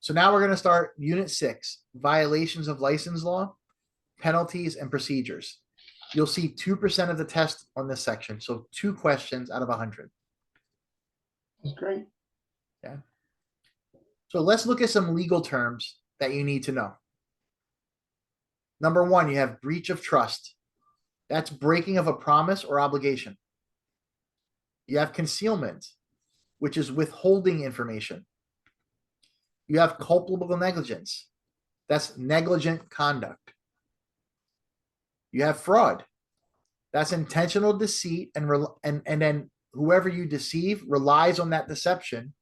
So now we're going to start Unit 6, Violations of License Law, Penalties and Procedures. You'll see 2% of the test on this section. So 2 questions out of 100. That's great. Okay. So let's look at some legal terms that you need to know. Number 1, you have breach of trust. That's breaking of a promise or obligation. You have concealment, which is withholding information. You have culpable negligence. That's negligent conduct. You have fraud. That's intentional deceit, and then whoever you deceive relies on that deception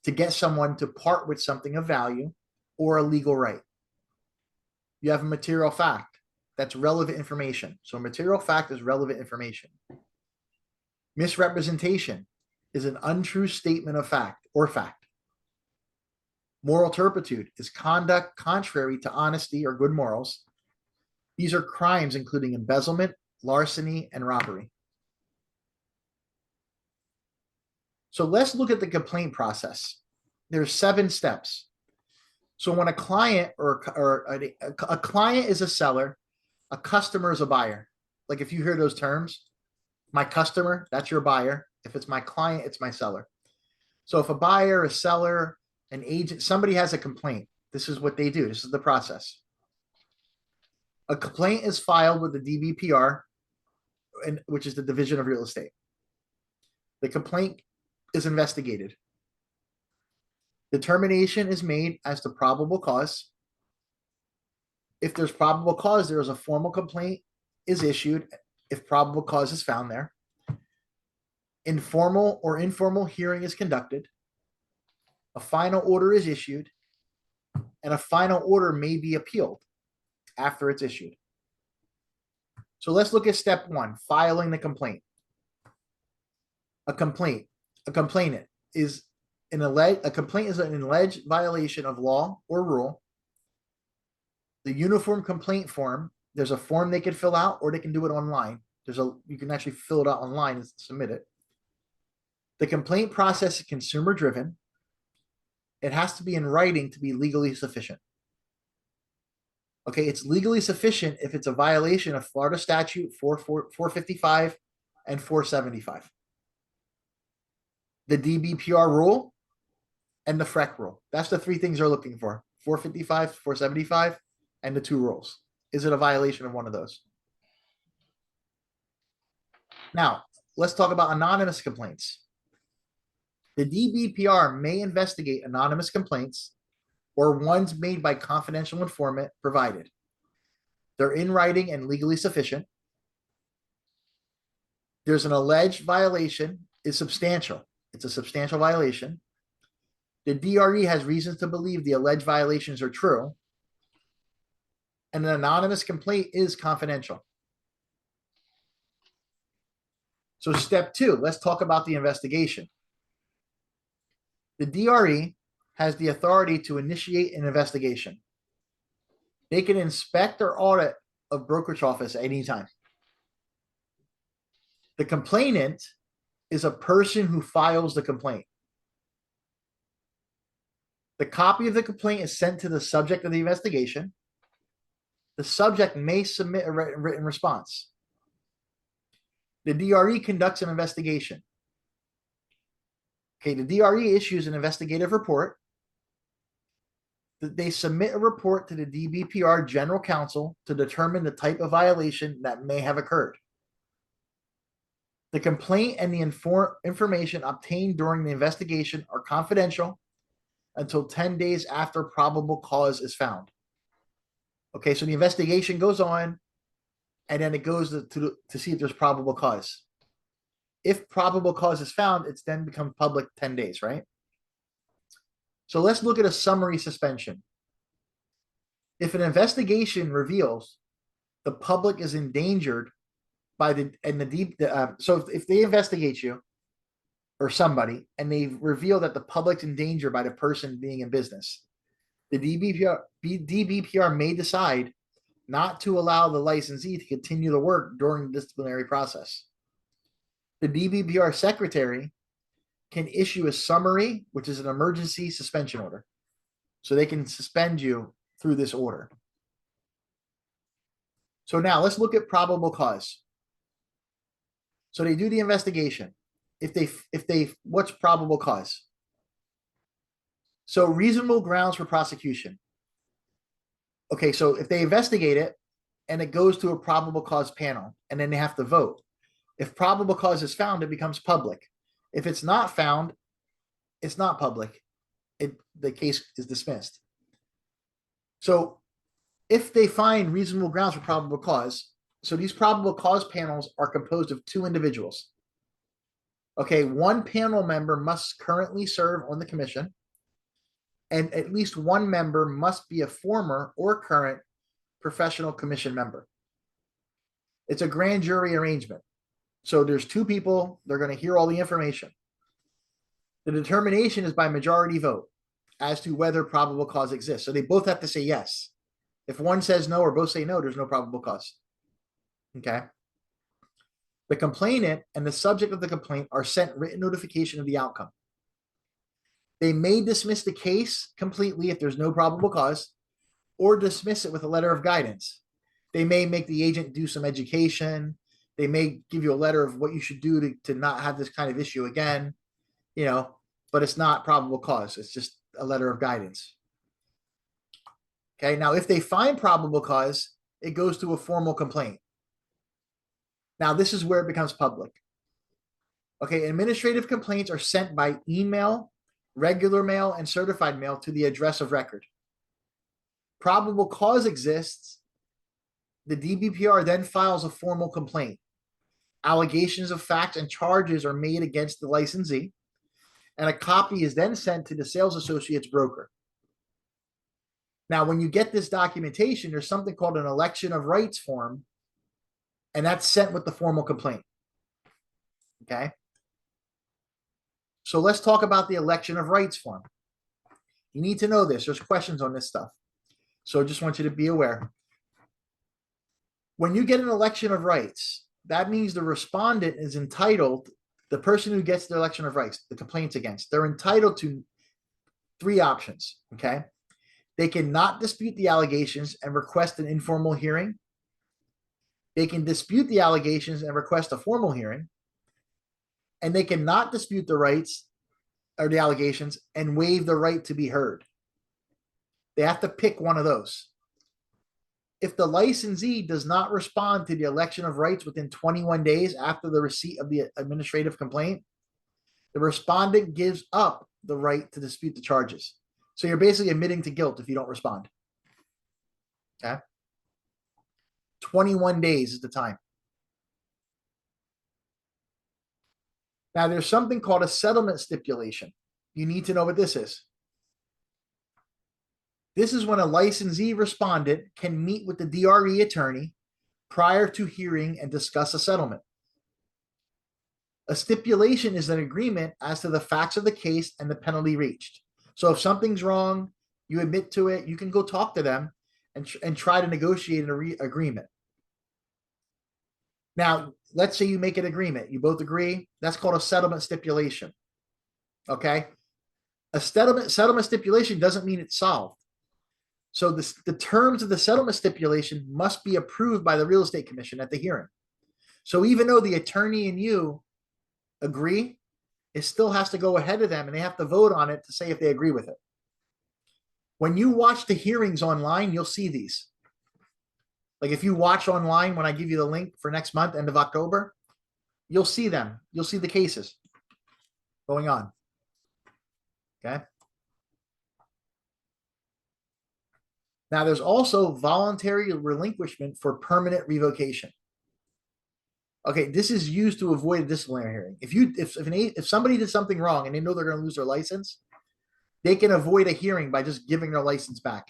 to get someone to part with something of value or a legal right. You have a material fact. That's relevant information. So material fact is relevant information. Misrepresentation is an untrue statement of fact or fact. Moral turpitude is conduct contrary to honesty or good morals. These are crimes including embezzlement, larceny, and robbery. So let's look at the complaint process. There's 7 steps. So when a client or a client is a seller, a customer is a buyer. Like if you hear those terms, my customer, that's your buyer. If it's my client, it's my seller. So if a buyer, a seller, an agent, somebody has a complaint, this is what they do. This is the process. A complaint is filed with the DBPR, which is the Division of Real Estate. The complaint is investigated. Determination is made as to probable cause. If there's probable cause, there is a formal complaint is issued if probable cause is found there. Informal or informal hearing is conducted. A final order is issued, and a final order may be appealed after it's issued. So let's look at step 1, filing the complaint. A complainant is an alleged violation of law or rule. The uniform complaint form, there's a form they can fill out, or they can do it online. You can actually fill it out online and submit it. The complaint process is consumer driven. It has to be in writing to be legally sufficient. Okay, it's legally sufficient if it's a violation of Florida statute 455 and 475. The DBPR rule and the FREC rule. That's the 3 things they're looking for. 455, 475, and the 2 rules. Is it a violation of one of those? Now, let's talk about anonymous complaints. The DBPR may investigate anonymous complaints or ones made by confidential informant, provided they're in writing and legally sufficient. There's an alleged violation is substantial. It's a substantial violation. The DRE has reasons to believe the alleged violations are true. And an anonymous complaint is confidential. So step 2, let's talk about the investigation. The DRE has the authority to initiate an investigation. They can inspect or audit a brokerage office at any time. The complainant is a person who files the complaint. The copy of the complaint is sent to the subject of the investigation. The subject may submit a written response. The DRE conducts an investigation. Okay, the DRE issues an investigative report. They submit a report to the DBPR General Counsel to determine the type of violation that may have occurred. The complaint and the information obtained during the investigation are confidential until 10 days after probable cause is found. Okay, so the investigation goes on, and then it goes to see if there's probable cause. If probable cause is found, it's then become public 10 days, right? So let's look at a summary suspension. If an investigation reveals the public is endangered by so if they investigate you or somebody and they reveal that the public's in danger by the person being in business, the DBPR may decide not to allow the licensee to continue the work during the disciplinary process. The DBPR secretary can issue a summary, which is an emergency suspension order. So they can suspend you through this order. So now let's look at probable cause. So they do the investigation. What's probable cause? So reasonable grounds for prosecution. Okay, so if they investigate it and it goes to a probable cause panel and then they have to vote. If probable cause is found, it becomes public. If it's not found, it's not public. The case is dismissed. So if they find reasonable grounds for probable cause, so these probable cause panels are composed of 2 individuals. Okay, 1 panel member must currently serve on the commission, and at least 1 member must be a former or current professional commission member. It's a grand jury arrangement. So there's 2 people, they're going to hear all the information. The determination is by majority vote as to whether probable cause exists. So they both have to say yes. If one says no or both say no, there's no probable cause. Okay. The complainant and the subject of the complaint are sent written notification of the outcome. They may dismiss the case completely if there's no probable cause, or dismiss it with a letter of guidance. They may make the agent do some education. They may give you a letter of what you should do to not have this kind of issue again, but it's not probable cause. It's just a letter of guidance. Okay, now if they find probable cause, it goes to a formal complaint. Now this is where it becomes public. Okay, administrative complaints are sent by email, regular mail, and certified mail to the address of record. Probable cause exists. The DBPR then files a formal complaint. Allegations of facts and charges are made against the licensee, and a copy is then sent to the sales associate's broker. Now, when you get this documentation, there's something called an election of rights form, and that's sent with the formal complaint. Okay. So let's talk about the election of rights form. You need to know this. There's questions on this stuff. So I just want you to be aware. When you get an election of rights, that means the respondent is entitled, the person who gets the election of rights, the complaints against, they're entitled to 3 options. Okay. They can not dispute the allegations and request an informal hearing. They can dispute the allegations and request a formal hearing. And they cannot dispute the rights or the allegations and waive the right to be heard. They have to pick one of those. If the licensee does not respond to the election of rights within 21 days after the receipt of the administrative complaint, the respondent gives up the right to dispute the charges. So you're basically admitting to guilt if you don't respond. Okay. 21 days is the time. Now, there's something called a settlement stipulation. You need to know what this is. This is when a licensee respondent can meet with the DRE attorney prior to hearing and discuss a settlement. A stipulation is an agreement as to the facts of the case and the penalty reached. So if something's wrong, you admit to it, you can go talk to them and try to negotiate an agreement. Now, let's say you make an agreement. You both agree. That's called a settlement stipulation. Okay? A settlement stipulation doesn't mean it's solved. So the terms of the settlement stipulation must be approved by the real estate commission at the hearing. So even though the attorney and you agree, it still has to go ahead of them and they have to vote on it to say if they agree with it. When you watch the hearings online, you'll see these. Like if you watch online, when I give you the link for next month, end of October, you'll see them. You'll see the cases going on. Okay. Now there's also voluntary relinquishment for permanent revocation. Okay, this is used to avoid a disciplinary hearing. If somebody did something wrong and they know they're going to lose their license, they can avoid a hearing by just giving their license back.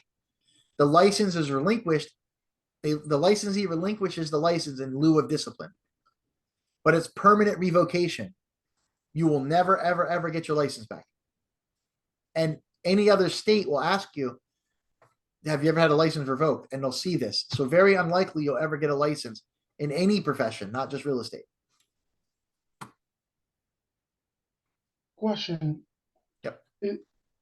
The license is relinquished. The licensee relinquishes the license in lieu of discipline, but it's permanent revocation. You will never, ever, ever get your license back. And any other state will ask you, have you ever had a license revoked? And they'll see this. So very unlikely you'll ever get a license in any profession, not just real estate. Question. Yep.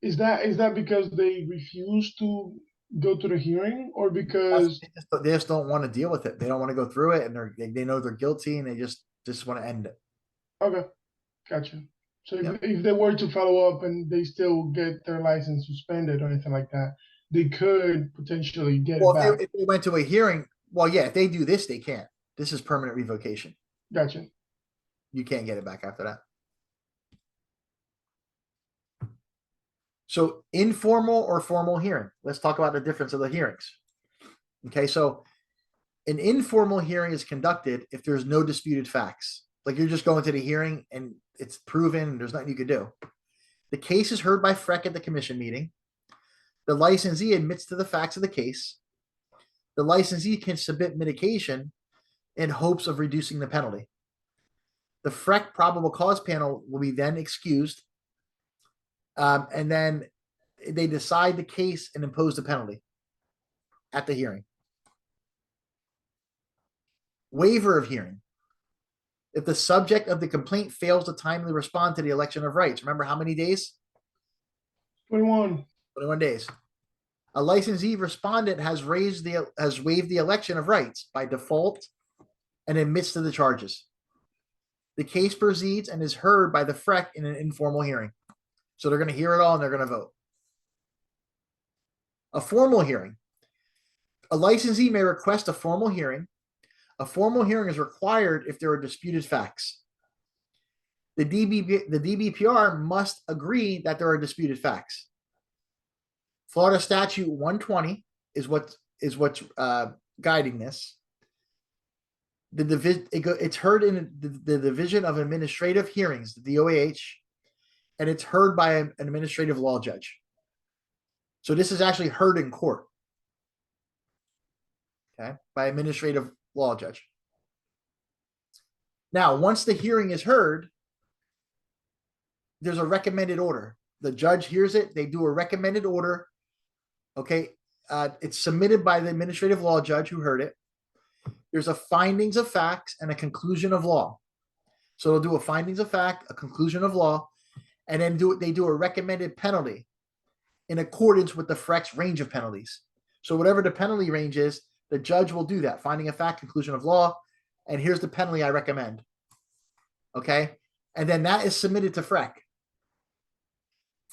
Is that because they refuse to go to the hearing, or That's, because they just don't want to deal with it. They don't want to go through it, and they know they're guilty, and they just want to end it. okay, gotcha. So Yep. if they were to follow up and they still get their license suspended or anything like that, they could potentially get it Well, back. if they went to a hearing, well, yeah, if they do this, they can't. This is permanent revocation. Gotcha. You can't get it back after that. So informal or formal hearing. Let's talk about the difference of the hearings. Okay, so an informal hearing is conducted if there's no disputed facts. Like you're just going to the hearing and it's proven, there's nothing you could do. The case is heard by FREC at the commission meeting. The licensee admits to the facts of the case. The licensee can submit mitigation in hopes of reducing the penalty. The FREC probable cause panel will be then excused, and then they decide the case and impose the penalty at the hearing. Waiver of hearing. If the subject of the complaint fails to timely respond to the election of rights, remember how many days? 21. 21 days. A licensee respondent has waived the election of rights by default and admits to the charges. The case proceeds and is heard by the FREC in an informal hearing. So they're going to hear it all and they're going to vote. A formal hearing. A licensee may request a formal hearing. A formal hearing is required if there are disputed facts. The DBPR must agree that there are disputed facts. Florida Statute 120 is what's guiding this. It's heard in the Division of Administrative Hearings, the DOAH, and it's heard by an administrative law judge. So this is actually heard in court, okay, by administrative law judge. Now, once the hearing is heard, there's a recommended order. The judge hears it. They do a recommended order. Okay. It's submitted by the administrative law judge who heard it. There's a findings of facts and a conclusion of law. So they'll do a findings of fact, a conclusion of law, and then they do a recommended penalty in accordance with the FREC's range of penalties. So whatever the penalty range is, the judge will do that. Finding of fact, conclusion of law, and here's the penalty I recommend. Okay. And then that is submitted to FREC.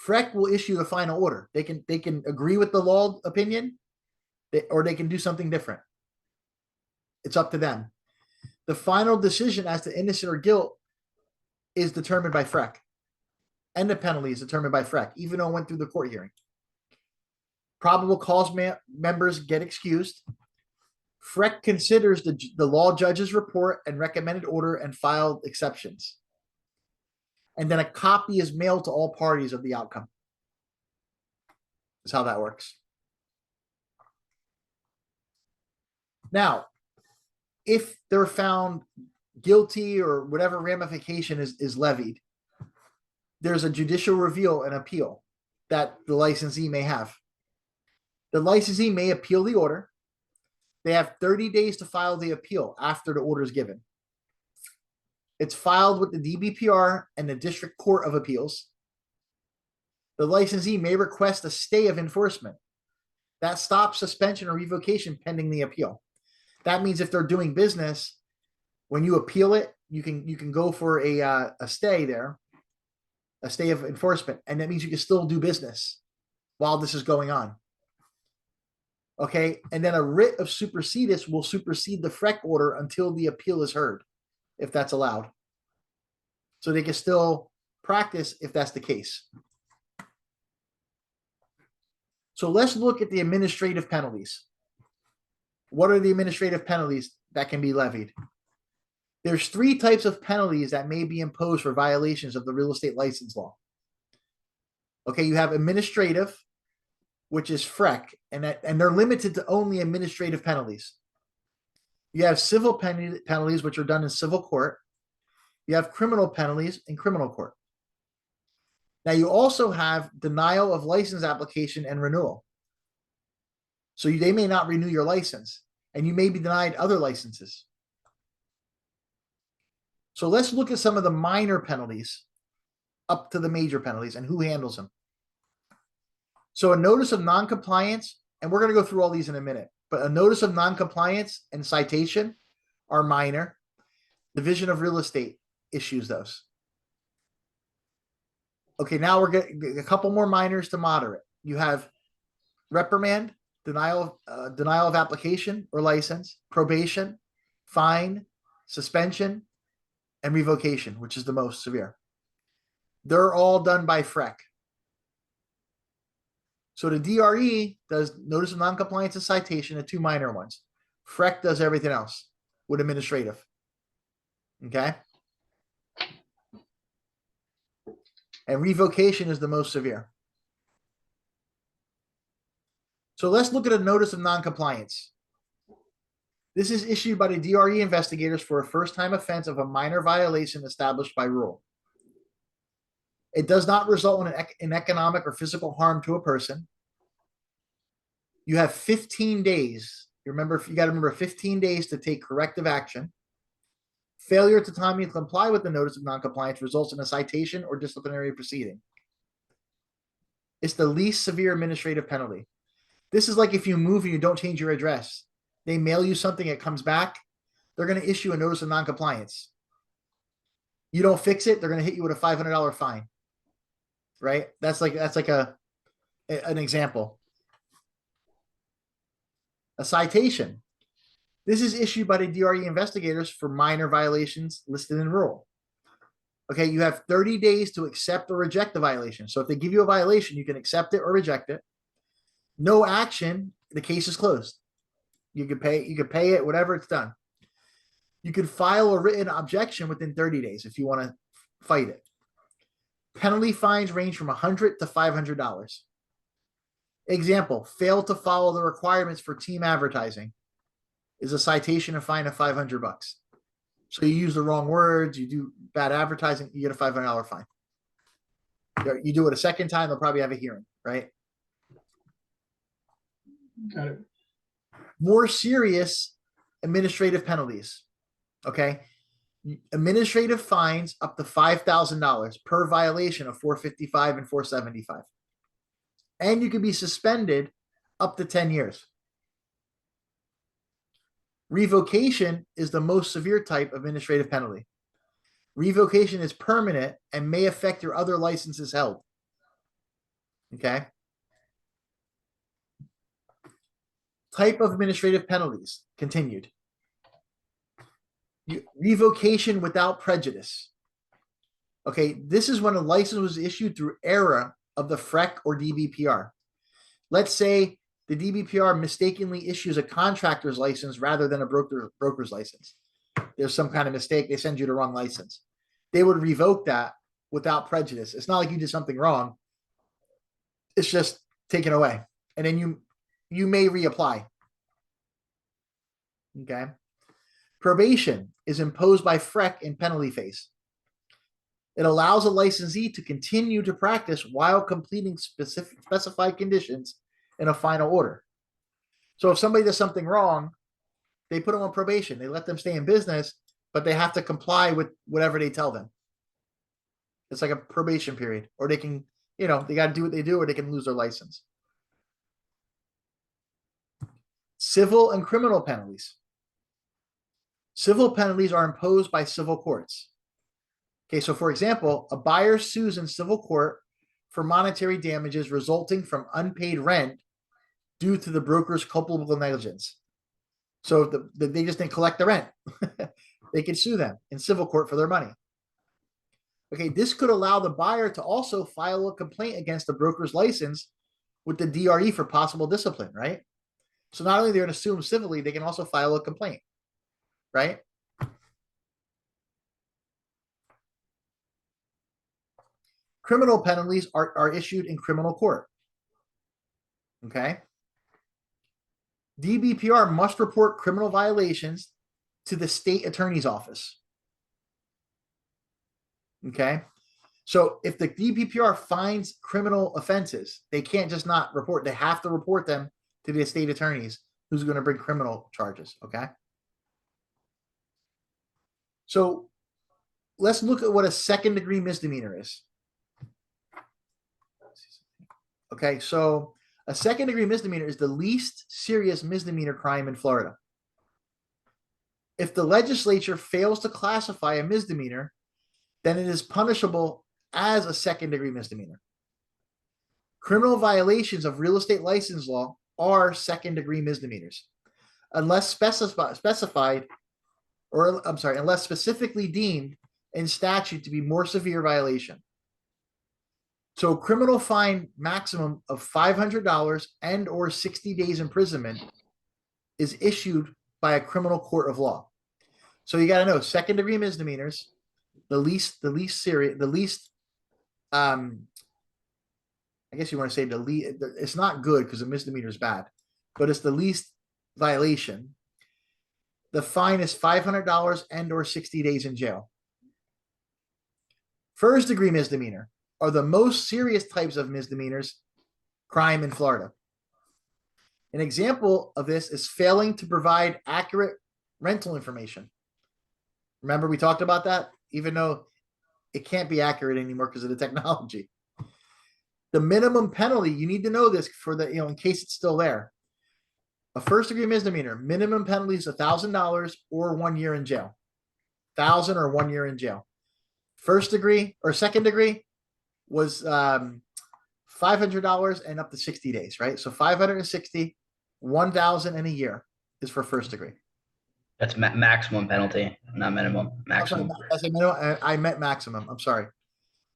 FREC will issue the final order. They can agree with the law opinion, or they can do something different. It's up to them. The final decision as to innocent or guilt is determined by FREC. And the penalty is determined by FREC, even though it went through the court hearing. Probable cause members get excused. FREC considers the law judge's report and recommended order and filed exceptions. And then a copy is mailed to all parties of the outcome. That's how that works. Now, if they're found guilty or whatever ramification is levied, there's a judicial review and appeal that the licensee may have. The licensee may appeal the order. They have 30 days to file the appeal after the order is given. It's filed with the DBPR and the District Court of Appeals. The licensee may request a stay of enforcement. That stops suspension or revocation pending the appeal. That means if they're doing business, when you appeal it, you can go for a stay there, a stay of enforcement, and that means you can still do business while this is going on. Okay, and then a writ of supersedis will supersede the FREC order until the appeal is heard, if that's allowed. So they can still practice if that's the case. So let's look at the administrative penalties. What are the administrative penalties that can be levied? There's 3 types of penalties that may be imposed for violations of the real estate license law. Okay, you have administrative, which is FREC, and they're limited to only administrative penalties. You have civil penalties, which are done in civil court. You have criminal penalties in criminal court. Now, you also have denial of license application and renewal. So they may not renew your license, and you may be denied other licenses. So let's look at some of the minor penalties up to the major penalties and who handles them. So a notice of non-compliance, and we're going to go through all these in a minute, but a notice of non-compliance and citation are minor. Division of Real Estate issues those. Okay, now we're getting a couple more minors to moderate. You have reprimand, denial of application or license, probation, fine, suspension, and revocation, which is the most severe. They're all done by FREC. So the DRE does notice of noncompliance and citation, the two minor ones. FREC does everything else with administrative. Okay. And revocation is the most severe. So let's look at a notice of noncompliance. This is issued by the DRE investigators for a first-time offense of a minor violation established by rule. It does not result in economic or physical harm to a person. You have 15 days. You got to remember 15 days to take corrective action. Failure to timely comply with the notice of noncompliance results in a citation or disciplinary proceeding. It's the least severe administrative penalty. This is like if you move and you don't change your address. They mail you something, it comes back. They're going to issue a notice of noncompliance. You don't fix it, they're going to hit you with a $500 fine. Right? That's like an example. A citation. This is issued by the DRE investigators for minor violations listed in rule. Okay, you have 30 days to accept or reject the violation. So if they give you a violation, you can accept it or reject it. No action, the case is closed. You could pay it, whatever, it's done. You could file a written objection within 30 days if you want to fight it. Penalty fines range from $100 to $500. Example, fail to follow the requirements for team advertising is a citation and fine of $500. So you use the wrong words, you do bad advertising, you get a $500 fine. You do it a second time, they'll probably have a hearing, right? Got it. More serious administrative penalties. Okay. Administrative fines up to $5,000 per violation of 455 and 475. And you can be suspended up to 10 years. Revocation is the most severe type of administrative penalty. Revocation is permanent and may affect your other licenses held. Okay. Type of administrative penalties continued. Revocation without prejudice. Okay, this is when a license was issued through error of the FREC or DBPR. Let's say the DBPR mistakenly issues a contractor's license rather than a broker's license. There's some kind of mistake. They send you the wrong license. They would revoke that without prejudice. It's not like you did something wrong. It's just taken away. And then you may reapply. Okay. Probation is imposed by FREC in penalty phase. It allows a licensee to continue to practice while completing specified conditions in a final order. So if somebody does something wrong, they put them on probation. They let them stay in business, but they have to comply with whatever they tell them. It's like a probation period, or they can, they got to do what they do, or they can lose their license. Civil and criminal penalties. Civil penalties are imposed by civil courts. Okay, so for example, a buyer sues in civil court for monetary damages resulting from unpaid rent due to the broker's culpable negligence. So they just didn't collect the rent. They could sue them in civil court for their money. Okay, this could allow the buyer to also file a complaint against the broker's license with the DRE for possible discipline, right? So not only they're going to sue them civilly, they can also file a complaint, right? Criminal penalties are issued in criminal court. Okay. DBPR must report criminal violations to the state attorney's office. Okay. So if the DBPR finds criminal offenses, they can't just not report. They have to report them to the state attorneys who's going to bring criminal charges. Okay. So let's look at what a second degree misdemeanor is. Okay, so a second degree misdemeanor is the least serious misdemeanor crime in Florida. If the legislature fails to classify a misdemeanor, then it is punishable as a second degree misdemeanor. Criminal violations of real estate license law are second degree misdemeanors, unless specified, or I'm sorry, unless specifically deemed in statute to be more severe violation. So a criminal fine maximum of $500 and or 60 days imprisonment is issued by a criminal court of law. So you got to know second degree misdemeanors, the least serious, the least, I guess you want to say the least, it's not good because a misdemeanor is bad, but it's the least violation. The fine is $500 and or 60 days in jail. First degree misdemeanor are the most serious types of misdemeanors crime in Florida. An example of this is failing to provide accurate rental information. Remember we talked about that, even though it can't be accurate anymore because of the technology. The minimum penalty, you need to know this for the, in case it's still there. A first degree misdemeanor, minimum penalty is $1,000 or 1 year in jail. 1,000 or 1 year in jail. First degree or second degree was $500 and up to 60 days, right? So 560, 1,000 in a year is for first degree. That's maximum penalty, not minimum. Maximum. I meant maximum. I'm sorry.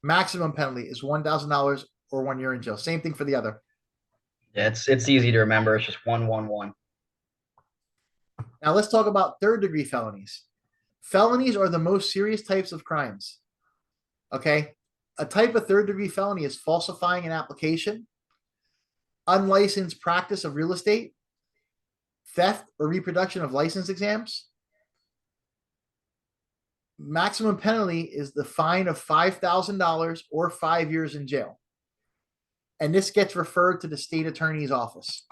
Maximum penalty is $1,000 or 1 year in jail. Same thing for the other. Yeah, it's easy to remember. It's just 111. Now let's talk about third degree felonies. Felonies are the most serious types of crimes. Okay. A type of third degree felony is falsifying an application, unlicensed practice of real estate, theft or reproduction of license exams. Maximum penalty is the fine of $5,000 or 5 years in jail. And this gets referred to the state attorney's office.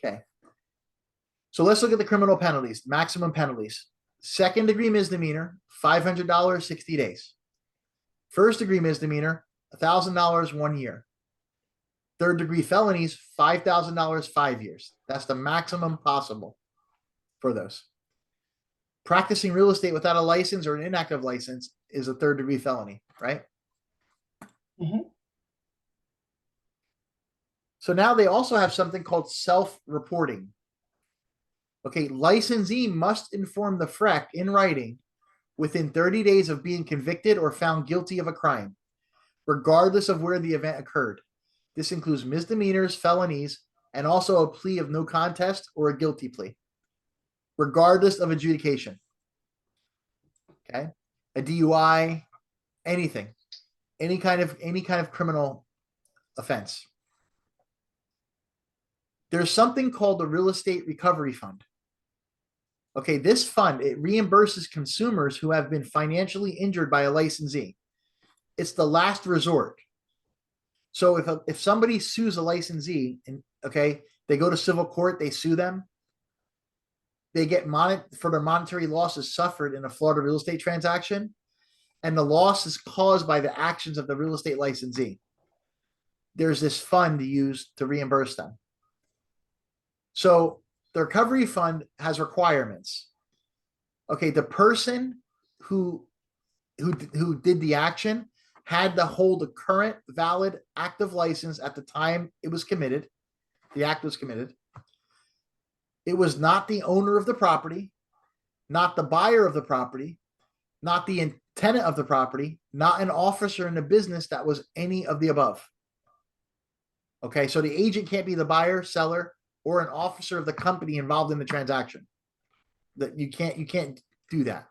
Okay. So let's look at the criminal penalties, maximum penalties. Second degree misdemeanor, $500, 60 days. First degree misdemeanor, $1,000, 1 year. Third degree felonies, $5,000, 5 years. That's the maximum possible for those. Practicing real estate without a license or an inactive license is a third degree felony, right? Mhm. So now they also have something called self-reporting. Okay, licensee must inform the FREC in writing within 30 days of being convicted or found guilty of a crime, regardless of where the event occurred. This includes misdemeanors, felonies, and also a plea of no contest or a guilty plea, regardless of adjudication. Okay, a DUI, anything, any kind of criminal offense. There's something called the Real Estate Recovery Fund. Okay, this fund, it reimburses consumers who have been financially injured by a licensee. It's the last resort. So if somebody sues a licensee, and okay, they go to civil court, they sue them, they get for their monetary losses suffered in a Florida real estate transaction, and the loss is caused by the actions of the real estate licensee. There's this fund used to reimburse them. So the recovery fund has requirements. Okay, the person who did the action had to hold a current, valid, active license at the time it was committed. The act was committed. It was not the owner of the property, not the buyer of the property, not the tenant of the property, not an officer in the business that was any of the above. Okay, so the agent can't be the buyer, seller, or an officer of the company involved in the transaction. That you can't do that.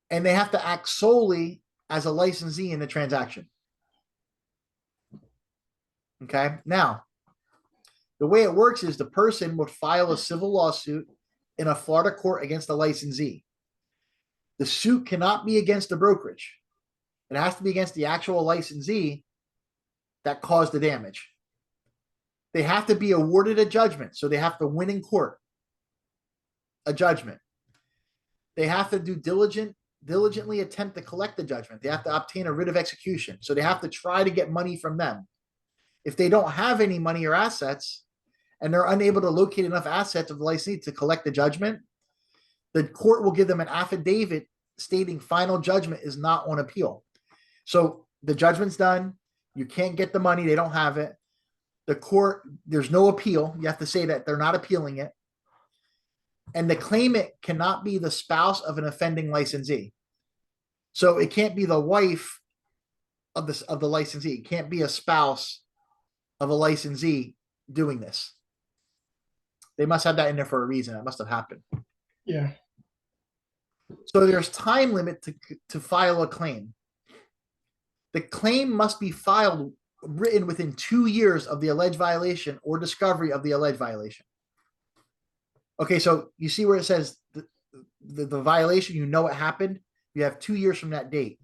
And they have to act solely as a licensee in the transaction. Okay, now the way it works is the person would file a civil lawsuit in a Florida court against the licensee. The suit cannot be against the brokerage. It has to be against the actual licensee that caused the damage. They have to be awarded a judgment, so they have to win in court a judgment. They have to do diligent diligently attempt to collect the judgment. They have to obtain a writ of execution. So they have to try to get money from them. If they don't have any money or assets, and they're unable to locate enough assets of the licensee to collect the judgment, the court will give them an affidavit stating final judgment is not on appeal. So the judgment's done. You can't get the money. They don't have it. The court, there's no appeal. You have to say that they're not appealing it. And the claimant cannot be the spouse of an offending licensee. So it can't be the wife of the licensee. It can't be a spouse of a licensee doing this. They must have that in there for a reason. It must have happened. Yeah. So there's time limit to file a claim. The claim must be written within 2 years of the alleged violation or discovery of the alleged violation. Okay, so you see where it says the violation, you know it happened. You have 2 years from that date.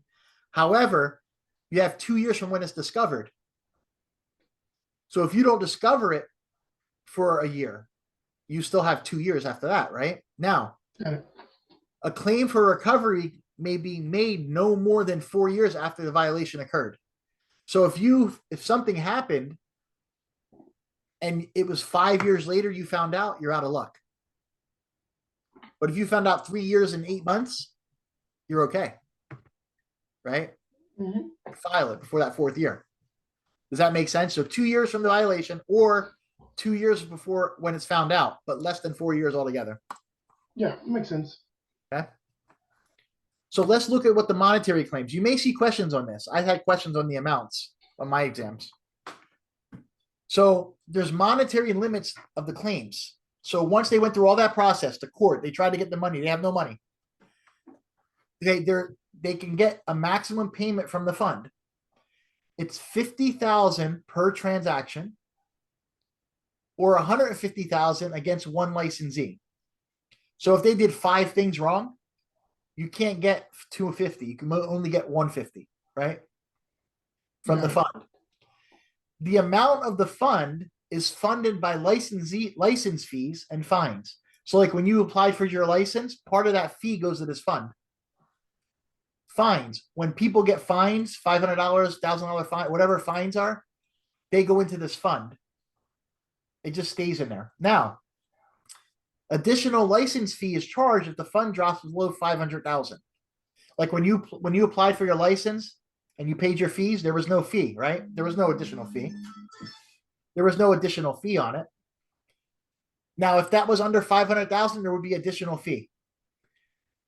However, you have 2 years from when it's discovered. So if you don't discover it for a year, you still have 2 years after that, right? Now, a claim for recovery may be made no more than 4 years after the violation occurred. So if something happened and it was 5 years later you found out, you're out of luck. But if you found out 3 years and 8 months, you're okay, right? Mm-hmm. File it before that 4th year. Does that make sense? So 2 years from the violation or 2 years before when it's found out, but less than 4 years altogether. Yeah, makes sense. Okay. So let's look at what the monetary claims. You may see questions on this. I've had questions on the amounts on my exams. So there's monetary limits of the claims. So once they went through all that process, the court, they tried to get the money. They have no money. They can get a maximum payment from the fund. It's $50,000 per transaction, or $150,000 against one licensee. So if they did 5 things wrong, you can't get $250. You can only get $150, right? From the fund. The amount of the fund is funded by license fees and fines. So like when you apply for your license, part of that fee goes to this fund. Fines. When people get fines, $500, $1,000 fine, whatever fines are, they go into this fund. It just stays in there. Now, additional license fee is charged if the fund drops below 500,000. Like when you applied for your license and you paid your fees, there was no fee, right? There was no additional fee. There was no additional fee on it. Now, if that was under 500,000, there would be additional fee.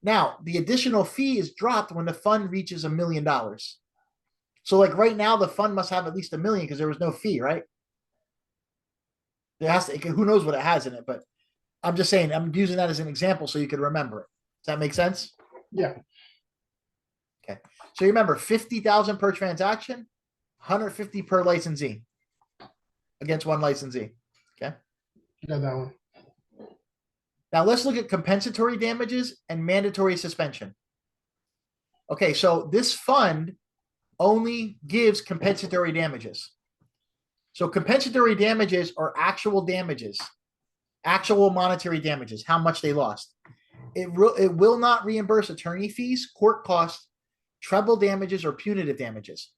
Now, the additional fee is dropped when the fund reaches $1 million. So like right now, the fund must have at least $1 million because there was no fee, right? There has to, who knows what it has in it, but I'm just saying, I'm using that as an example so you could remember it. Does that make sense? Yeah. Okay. So you remember 50,000 per transaction, 150 per licensee against one licensee. Okay. Got that one. Now let's look at compensatory damages and mandatory suspension. Okay. So this fund only gives compensatory damages. So compensatory damages are actual damages, actual monetary damages, how much they lost. It will not reimburse attorney fees, court costs, treble damages, or punitive damages.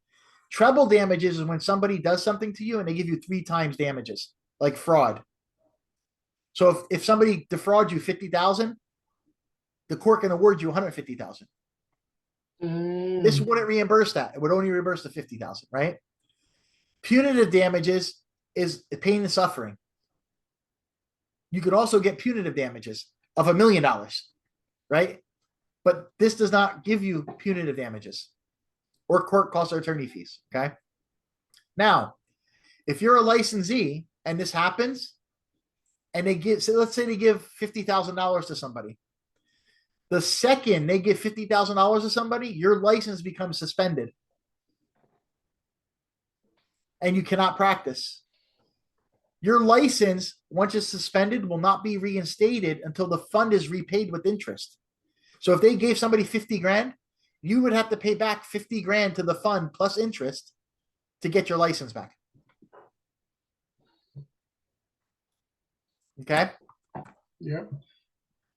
Treble damages is when somebody does something to you and they give you 3 times damages, like fraud. So if somebody defrauds you 50,000, the court can award you 150,000. This wouldn't reimburse that. It would only reimburse the 50,000, right? Punitive damages is pain and suffering. You could also get punitive damages of $1 million, right? But this does not give you punitive damages or court costs or attorney fees, okay? Now, if you're a licensee and this happens, and they give, so let's say they give $50,000 to somebody. The second they give $50,000 to somebody, your license becomes suspended. And you cannot practice. Your license, once it's suspended, will not be reinstated until the fund is repaid with interest. So if they gave somebody 50 grand, you would have to pay back 50 grand to the fund plus interest to get your license back. Okay? Yeah.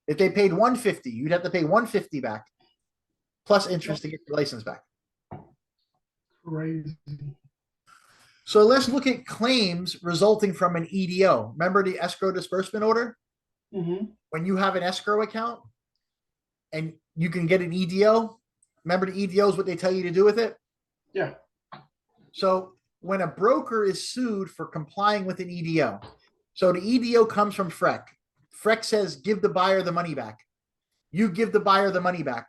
If they paid 150, you'd have to pay 150 back plus interest to get your license back. Crazy. So let's look at claims resulting from an EDO. Remember the escrow disbursement order? Mm-hmm. When you have an escrow account and you can get an EDO, remember the EDO is what they tell you to do with it? Yeah. So when a broker is sued for complying with an EDO, so the EDO comes from FREC. FREC says, give the buyer the money back. You give the buyer the money back.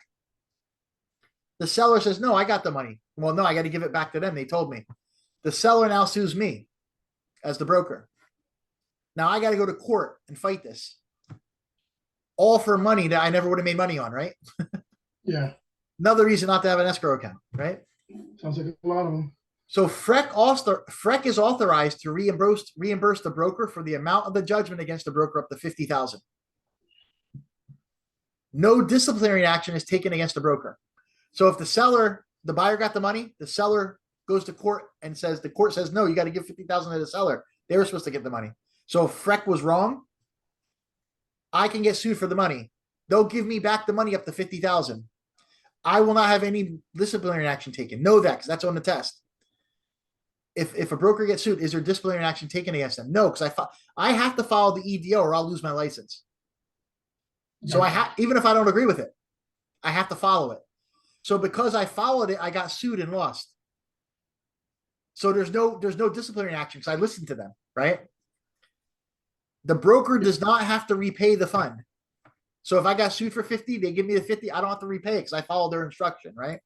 The seller says, no, I got the money. Well, no, I got to give it back to them. They told me. The seller now sues me as the broker. Now I got to go to court and fight this. All for money that I never would have made money on, right? Yeah. Another reason not to have an escrow account, right? Sounds like a lot of them. So FREC is authorized to reimburse the broker for the amount of the judgment against the broker up to $50,000. No disciplinary action is taken against the broker. So if the buyer got the money, the seller goes to court and the court says, no, you got to give $50,000 to the seller. They were supposed to get the money. So if FREC was wrong, I can get sued for the money. They'll give me back the money up to $50,000. I will not have any disciplinary action taken. Know that, because that's on the test. If a broker gets sued, is there disciplinary action taken against them? No, because I have to follow the EDO or I'll lose my license. So even if I don't agree with it, I have to follow it. So because I followed it, I got sued and lost. So there's no disciplinary action because I listened to them, right? The broker does not have to repay the fund. So if I got sued for 50, they give me the 50, I don't have to repay it because I followed their instruction, right?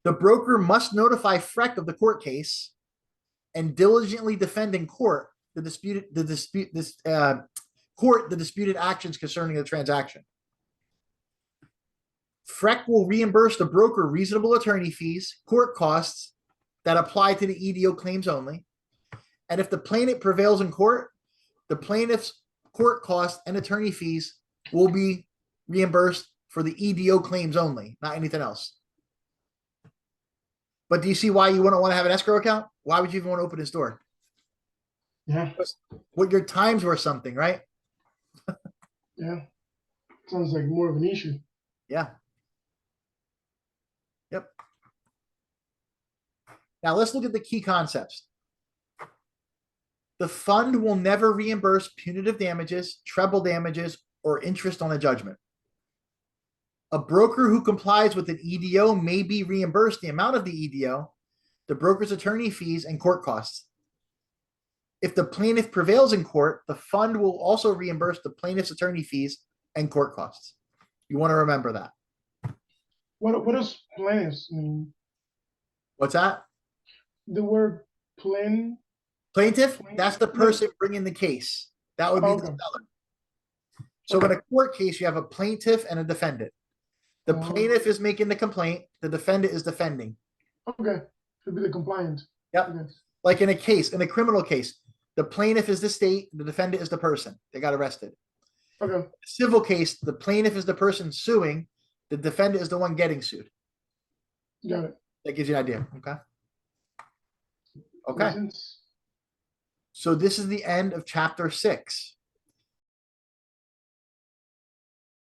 The broker must notify FREC of the court case and diligently defend in court the disputed actions concerning the transaction. FREC will reimburse the broker reasonable attorney fees, court costs that apply to the EDO claims only. And if the plaintiff prevails in court, the plaintiff's court costs and attorney fees will be reimbursed for the EDO claims only, not anything else. But do you see why you wouldn't want to have an escrow account? Why would you even want to open this door? Yeah. What your time's worth something, right? Yeah. Sounds like more of an issue. Yeah. Yep. Now let's look at the key concepts. The fund will never reimburse punitive damages, treble damages, or interest on a judgment. A broker who complies with an EDO may be reimbursed the amount of the EDO, the broker's attorney fees, and court costs. If the plaintiff prevails in court, the fund will also reimburse the plaintiff's attorney fees and court costs. You want to remember that. What does plaintiffs mean? What's that? The word Plaintiff, that's the person bringing the case. That would be the seller. So in a court case, you have a plaintiff and a defendant. The plaintiff is making the complaint. The defendant is defending. Okay. Should be the compliant. Yep. Like in a criminal case, the plaintiff is the state, the defendant is the person. They got arrested. Okay. Civil case, the plaintiff is the person suing. The defendant is the one getting sued. Got it. That gives you an idea. Okay. Okay. So this is the end of chapter 6.